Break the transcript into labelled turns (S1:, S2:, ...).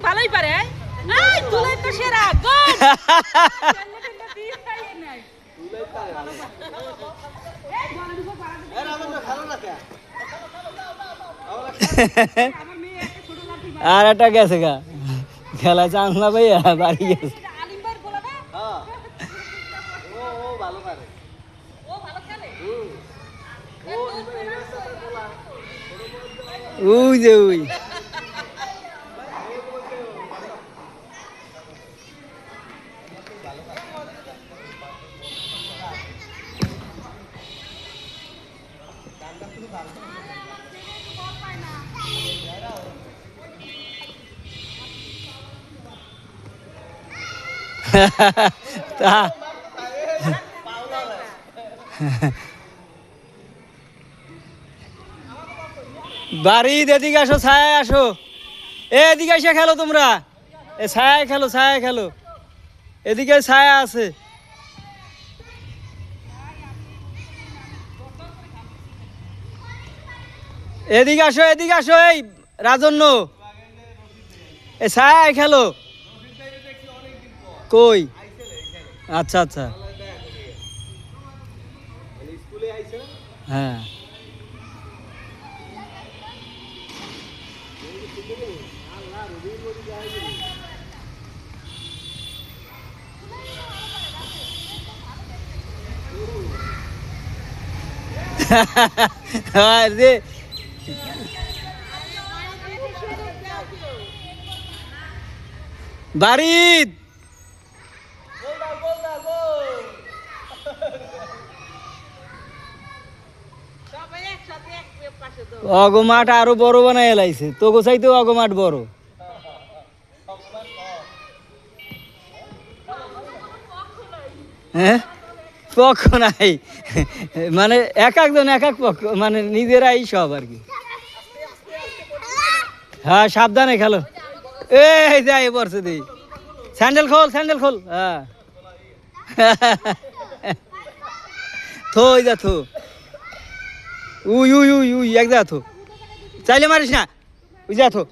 S1: ভালোই পারে এই তুলে তো সেরা গোল
S2: আর একটা গেছে গা খেলা চান্স না ভাইয়া বাড়ি গেছে ওই যে ওই তা বাড়ি এদিকে আসো ছায় আসো এদিকে এসে খেলো তোমরা এ ছায় খেলো এদিকে ছায়া আছে এদিকে আসো এই রাজন্য এ ছায় খেলো কই আচ্ছা আচ্ছা হ্যাঁ রে বাড়ি অগমাঠ আরো বড় বানাই এলাইছে তো গোছাইতে অগমাঠ বড় হ্যাঁ পক্ষ নাই মানে এক এক পক্ষ মানে নিজেরাই সব আর কি হ্যাঁ সাবধানে খেলো এই যাই পড়ছে দি স্যান্ডেল খোল হ্যাঁ থই যা থো উই এক যা থো চাইলে মারিস না ওই যা থো